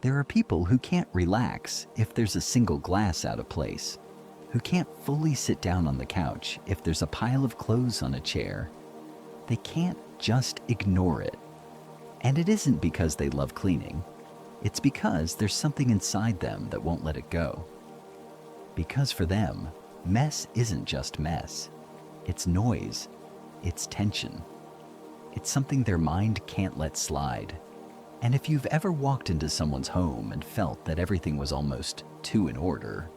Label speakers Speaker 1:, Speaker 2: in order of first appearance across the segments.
Speaker 1: There are people who can't relax if there's a single glass out of place, who can't fully sit down on the couch if there's a pile of clothes on a chair. They can't just ignore it. And it isn't because they love cleaning. It's because there's something inside them that won't let it go. Because for them, mess isn't just mess. It's noise. It's tension. It's something their mind can't let slide. And if you've ever walked into someone's home and felt that everything was almost too in order,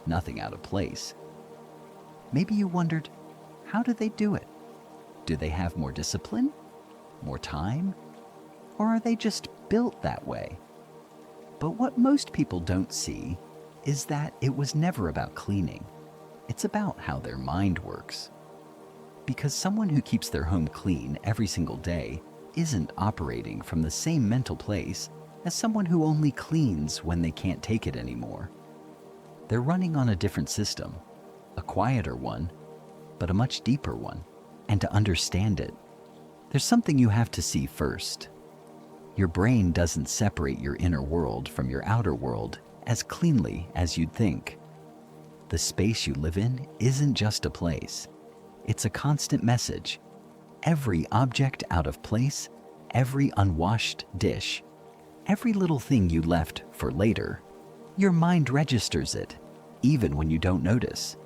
Speaker 1: nothing out of place, maybe you wondered, how do they do it? Do they have more discipline? More time? Or are they just built that way? But what most people don't see is that it was never about cleaning. It's about how their mind works. Because someone who keeps their home clean every single day isn't operating from the same mental place as someone who only cleans when they can't take it anymore. They're running on a different system, a quieter one, but a much deeper one. And to understand it, there's something you have to see first. Your brain doesn't separate your inner world from your outer world as cleanly as you'd think. The space you live in isn't just a place. It's a constant message. Every object out of place, every unwashed dish, every little thing you left for later, your mind registers it, even when you don't notice.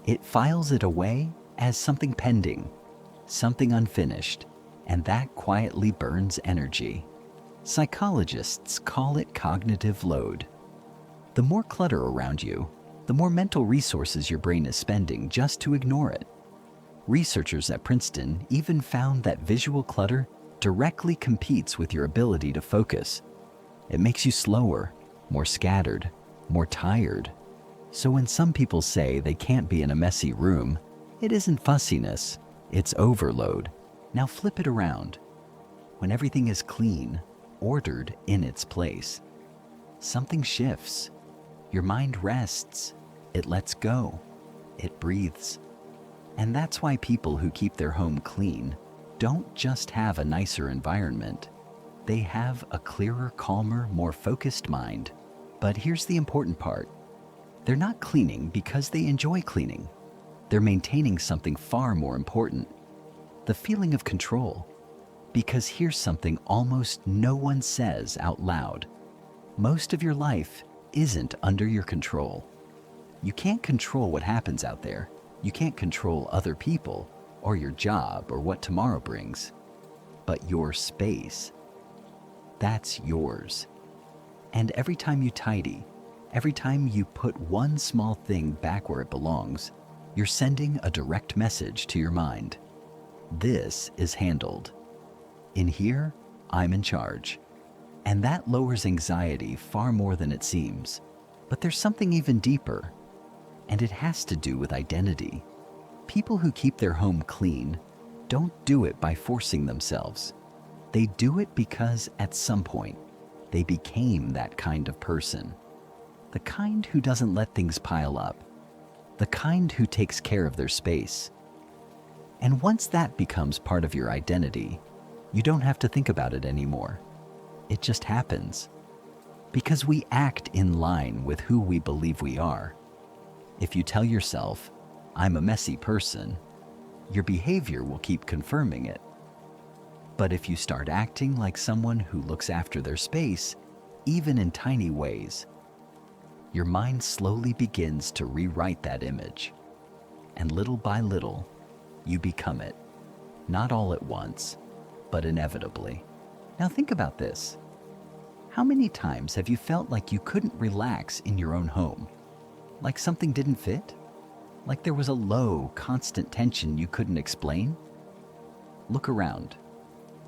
Speaker 1: It files it away as something pending, something unfinished, and that quietly burns energy. Psychologists call it cognitive load. The more clutter around you, the more mental resources your brain is spending just to ignore it. Researchers at Princeton even found that visual clutter directly competes with your ability to focus. It makes you slower, more scattered, more tired. So when some people say they can't be in a messy room, it isn't fussiness, it's overload. Now flip it around. When everything is clean, ordered in its place, something shifts. Your mind rests. It lets go. It breathes. And that's why people who keep their home clean don't just have a nicer environment. They have a clearer, calmer, more focused mind. But here's the important part. They're not cleaning because they enjoy cleaning. They're maintaining something far more important, the feeling of control. Because here's something almost no one says out loud. Most of your life isn't under your control. You can't control what happens out there. You can't control other people or your job or what tomorrow brings. But your space, that's yours. And every time you tidy, every time you put one small thing back where it belongs, you're sending a direct message to your mind. This is handled. In here, I'm in charge. And that lowers anxiety far more than it seems. But there's something even deeper. And it has to do with identity. People who keep their home clean don't do it by forcing themselves. They do it because at some point, they became that kind of person. The kind who doesn't let things pile up. The kind who takes care of their space. And once that becomes part of your identity, you don't have to think about it anymore. It just happens. Because we act in line with who we believe we are. If you tell yourself, I'm a messy person, your behavior will keep confirming it. But if you start acting like someone who looks after their space, even in tiny ways, your mind slowly begins to rewrite that image. And little by little, you become it. Not all at once, but inevitably. Now think about this. How many times have you felt like you couldn't relax in your own home? Like something didn't fit? Like there was a low, constant tension you couldn't explain? Look around.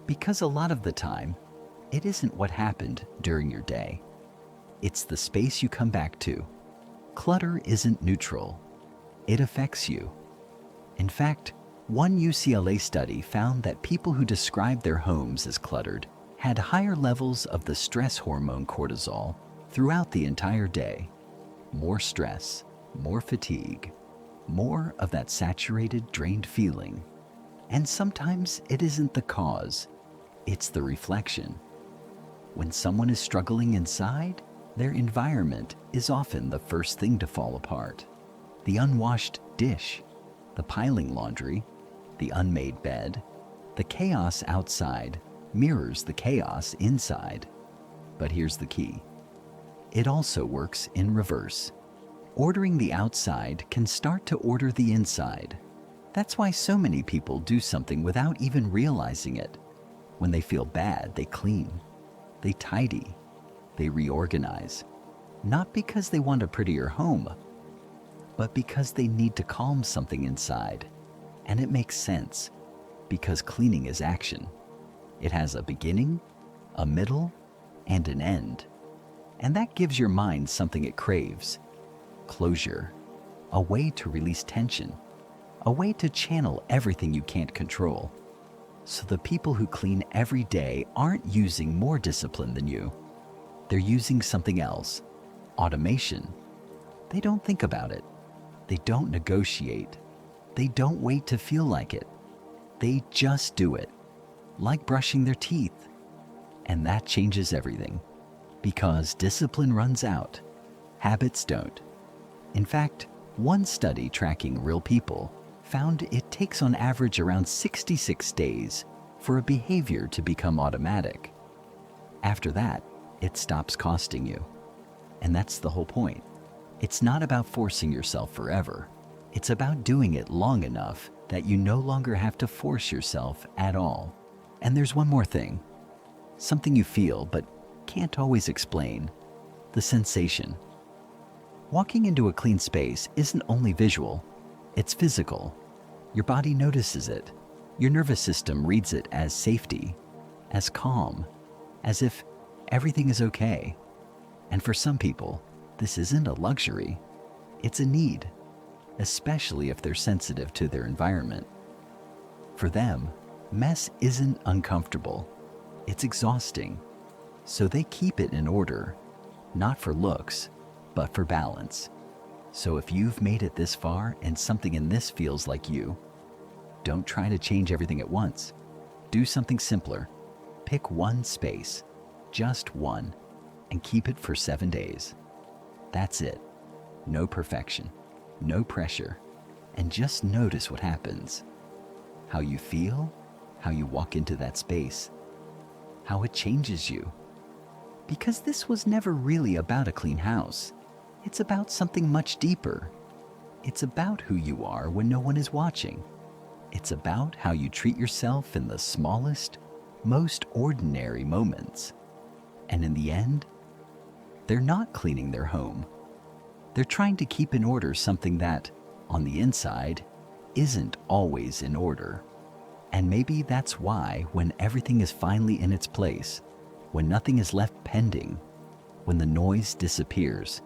Speaker 1: Because a lot of the time, it isn't what happened during your day. It's the space you come back to. Clutter isn't neutral. It affects you. In fact, one UCLA study found that people who described their homes as cluttered had higher levels of the stress hormone cortisol throughout the entire day. More stress, more fatigue, more of that saturated, drained feeling. And sometimes it isn't the cause, it's the reflection. When someone is struggling inside, their environment is often the first thing to fall apart. The unwashed dish, the piling laundry, the unmade bed, the chaos outside mirrors the chaos inside. But here's the key. It also works in reverse. Ordering the outside can start to order the inside. That's why so many people do something without even realizing it. When they feel bad, they clean, they tidy, they reorganize. Not because they want a prettier home, but because they need to calm something inside. And it makes sense, because cleaning is action. It has a beginning, a middle, and an end. And that gives your mind something it craves. Closure, a way to release tension, a way to channel everything you can't control. So the people who clean every day aren't using more discipline than you. They're using something else, automation. They don't think about it. They don't negotiate. They don't wait to feel like it. They just do it, like brushing their teeth. And that changes everything. Because discipline runs out, habits don't. In fact, one study tracking real people found it takes on average around 66 days for a behavior to become automatic. After that, it stops costing you. And that's the whole point. It's not about forcing yourself forever. It's about doing it long enough that you no longer have to force yourself at all. And there's one more thing. Something you feel but can't always explain. The sensation. Walking into a clean space isn't only visual, it's physical. Your body notices it. Your nervous system reads it as safety, as calm, as if everything is okay. And for some people, this isn't a luxury, it's a need, especially if they're sensitive to their environment. For them, mess isn't uncomfortable, it's exhausting. So they keep it in order, not for looks, but for balance. So if you've made it this far and something in this feels like you, don't try to change everything at once. Do something simpler. Pick one space, just one, and keep it for 7 days. That's it. No perfection, no pressure, and just notice what happens. How you feel, how you walk into that space, how it changes you. Because this was never really about a clean house. It's about something much deeper. It's about who you are when no one is watching. It's about how you treat yourself in the smallest, most ordinary moments. And in the end, they're not cleaning their home. They're trying to keep in order something that, on the inside, isn't always in order. And maybe that's why, when everything is finally in its place, when nothing is left pending, when the noise disappears,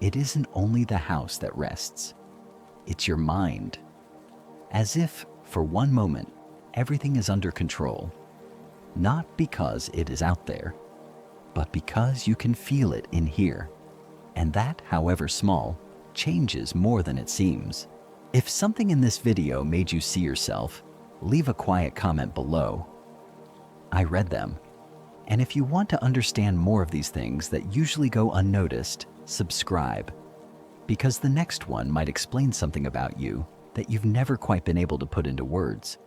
Speaker 1: it isn't only the house that rests, it's your mind. As if, for one moment, everything is under control. Not because it is out there, but because you can feel it in here. And that, however small, changes more than it seems. If something in this video made you see yourself, leave a quiet comment below. I read them. And if you want to understand more of these things that usually go unnoticed, subscribe. Because the next one might explain something about you that you've never quite been able to put into words.